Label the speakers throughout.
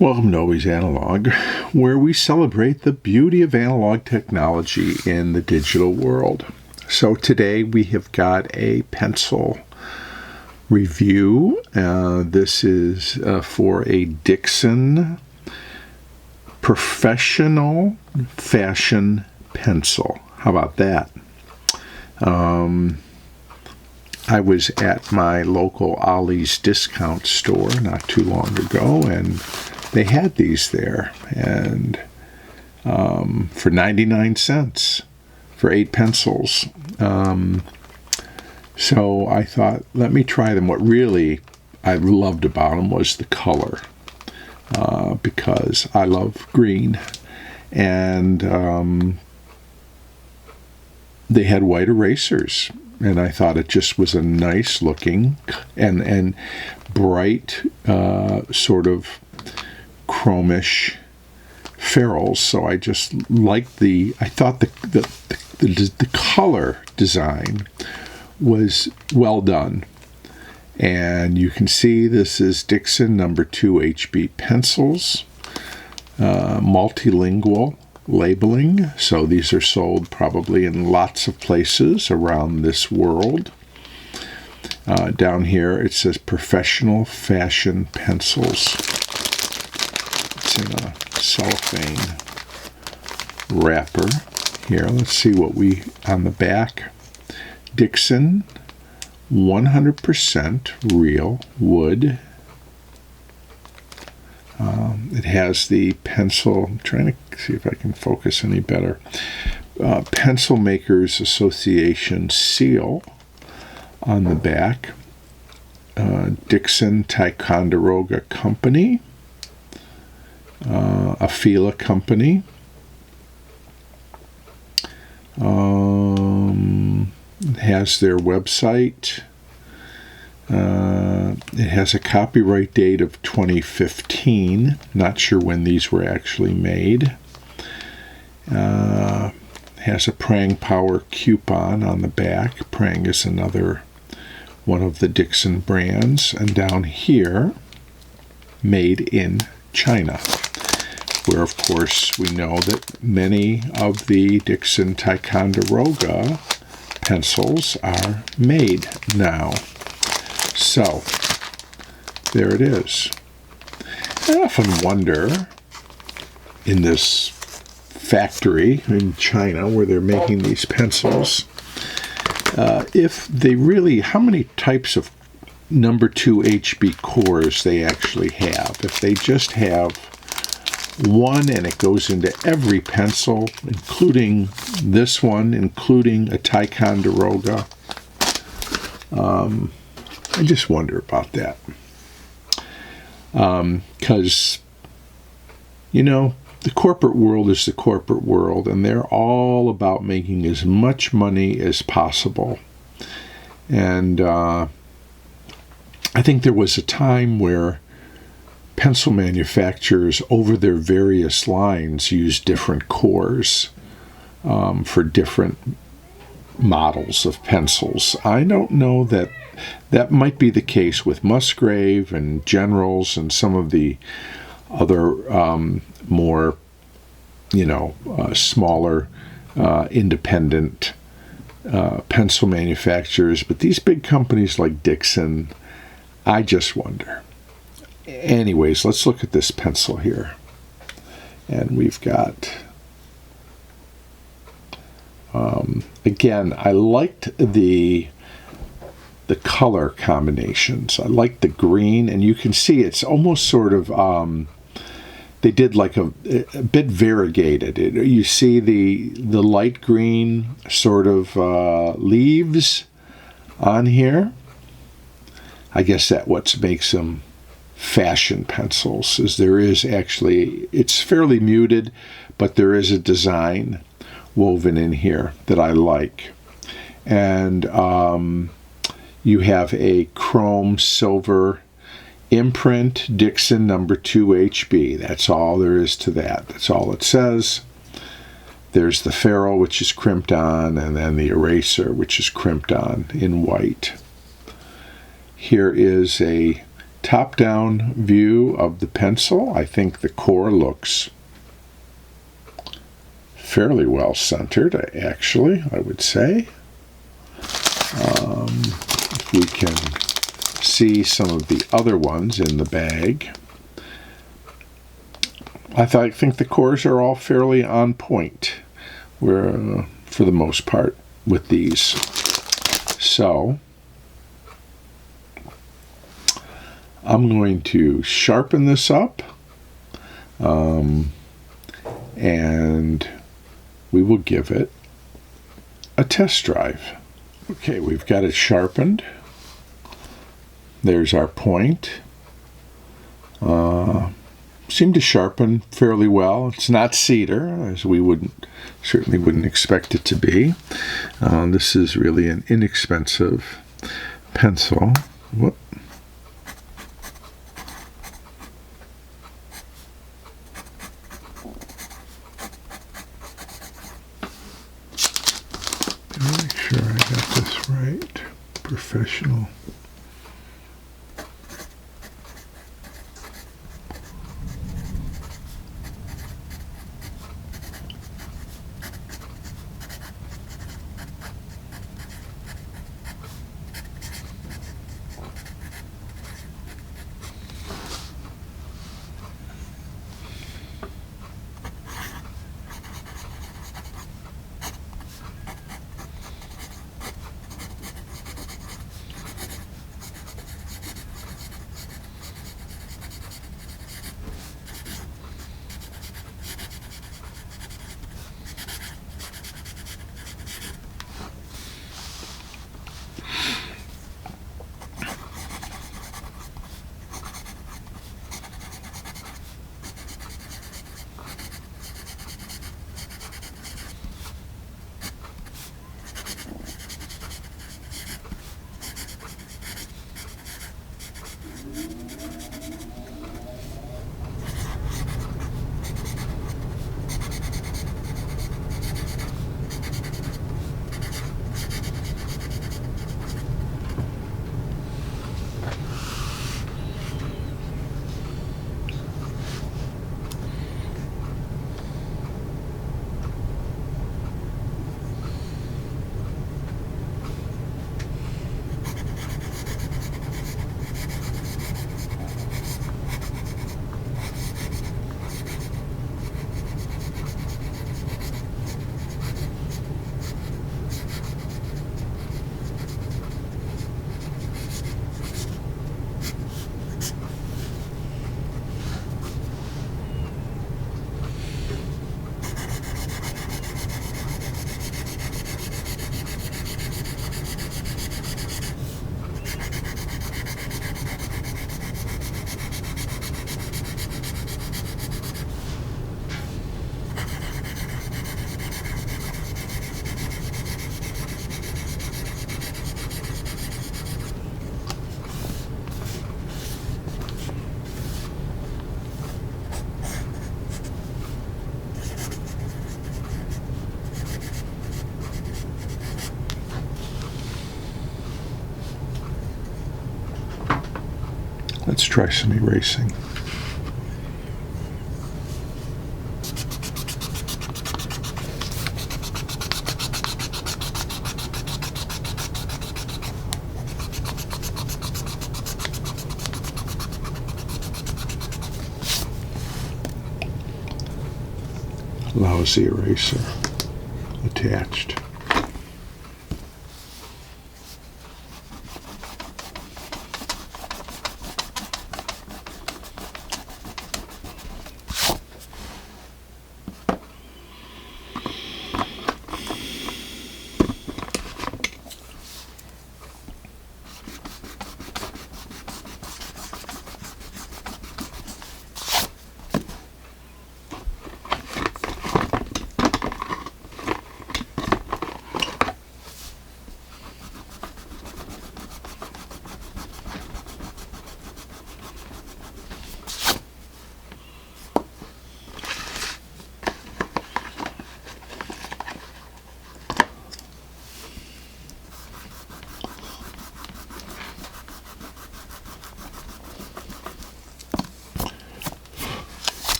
Speaker 1: Welcome to Always Analog, where we celebrate the beauty of analog technology in the digital world. So today we have got a pencil review. This is for a Dixon professional fashion pencil. How about that? I was at my local Ollie's discount store not too long ago, and they had these there, and for 99 cents for 8 pencils. So I thought, let me try them. What really I loved about them was the color, because I love green, and they had white erasers. And I thought it just was a nice looking and bright sort of chromish ferrules. So I just liked I thought the color design was well done. And you can see this is Dixon number 2 HB pencils, multilingual labeling, so these are sold probably in lots of places around this world. Down here it says professional fashion pencils. It's in a cellophane wrapper. Here, let's see what on the back. Dixon 100% real wood. It has the pencil, I'm trying to see if I can focus any better, Pencil Makers Association seal on the back. Dixon Ticonderoga Company, a Fila company. It has their website. It has a copyright date of 2015. Not sure when these were actually made. Has a Prang Power coupon on the back. Prang is another one of the Dixon brands. And down here, made in China, where of course we know that many of the Dixon Ticonderoga pencils are made now. So, there it is. I often wonder, in this factory in China where they're making these pencils, if they really, how many types of number 2 HB cores they actually have. If they just have one and it goes into every pencil, including this one, including a Ticonderoga. I just wonder about that. Because, the corporate world is the corporate world, and they're all about making as much money as possible. And I think there was a time where pencil manufacturers over their various lines used different cores for different models of pencils. I don't know that might be the case with Musgrave and Generals and some of the other more, smaller independent pencil manufacturers. But these big companies like Dixon, I just wonder. Anyways, let's look at this pencil here. And we've got, again, I liked the color combinations. I like the green, and you can see it's almost sort of, they did like a bit variegated. You see the light green sort of leaves on here. I guess that's what makes them fashion pencils, is there is actually, it's fairly muted, but there is a design woven in here that I like. And you have a chrome silver imprint, Dixon number 2 HB. That's all there is to that. That's all it says. There's the ferrule, which is crimped on, and then the eraser, which is crimped on in white. Here is a top-down view of the pencil, I think the core looks fairly well centered, actually, I would say. If we can see some of the other ones in the bag, I think the cores are all fairly on point, for the most part, with these. So I'm going to sharpen this up, and we will give it a test drive. Okay, we've got it sharpened. There's our point. Seemed to sharpen fairly well. It's not cedar, as we certainly wouldn't expect it to be. This is really an inexpensive pencil. Whoop. Make sure I got this right. Professional. Let's try some erasing. Lousy eraser attached.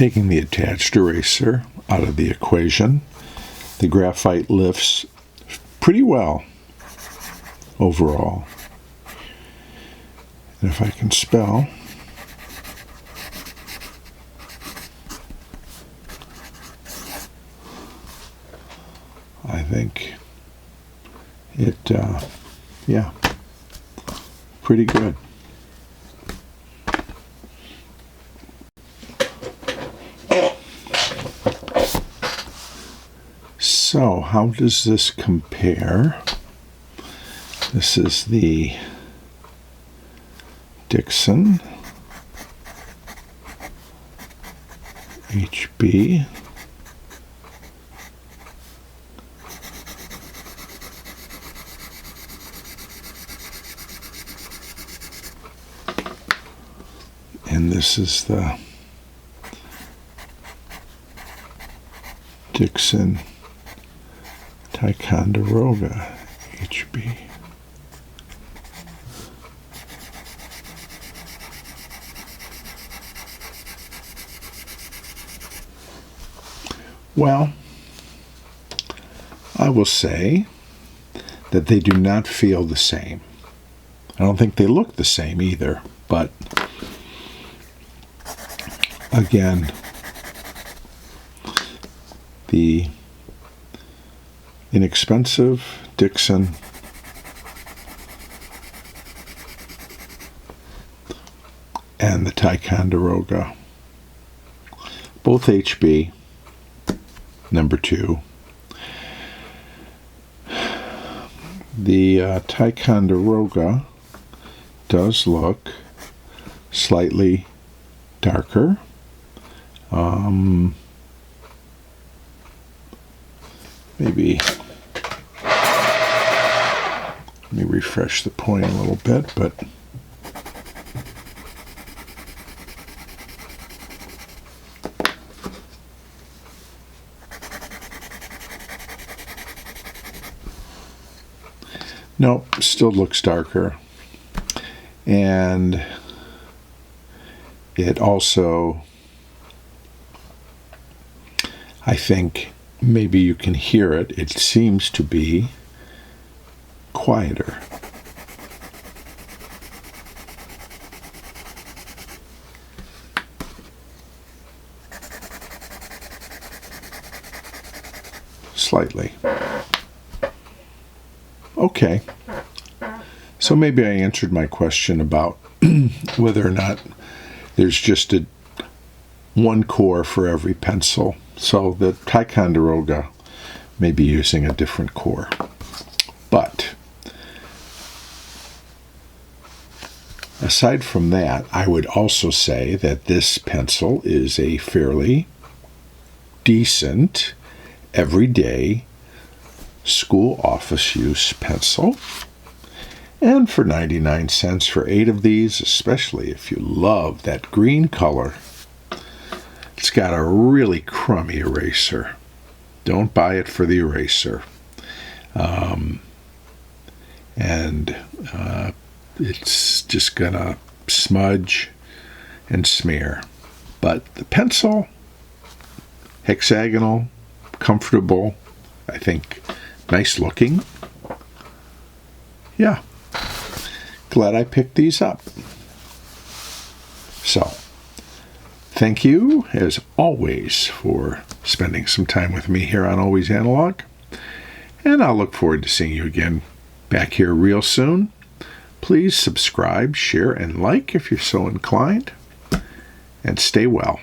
Speaker 1: taking the attached eraser out of the equation, the graphite lifts pretty well overall. And if I can spell, I think it, yeah, pretty good. So, how does this compare? This is the Dixon HB. And this is the Dixon Ticonderoga HB. Well, I will say that they do not feel the same. I don't think they look the same either, but again, the inexpensive Dixon and the Ticonderoga, both HB, number 2. The Ticonderoga does look slightly darker. Maybe let me refresh the point a little bit, but no, still looks darker. And it also, I think, maybe you can hear it. It seems to be quieter. Slightly. Okay. So maybe I answered my question about whether or not there's just one core for every pencil. So the Ticonderoga may be using a different core. But aside from that, I would also say that this pencil is a fairly decent, everyday school office use pencil. And for 99 cents for 8 of these, especially if you love that green color, it's got a really crummy eraser. Don't buy it for the eraser. It's just gonna smudge and smear. But the pencil, hexagonal, comfortable, I think nice looking. Yeah. Glad I picked these up. So, thank you, as always, for spending some time with me here on Always Analog. And I'll look forward to seeing you again back here real soon. Please subscribe, share, and like if you're so inclined. And stay well.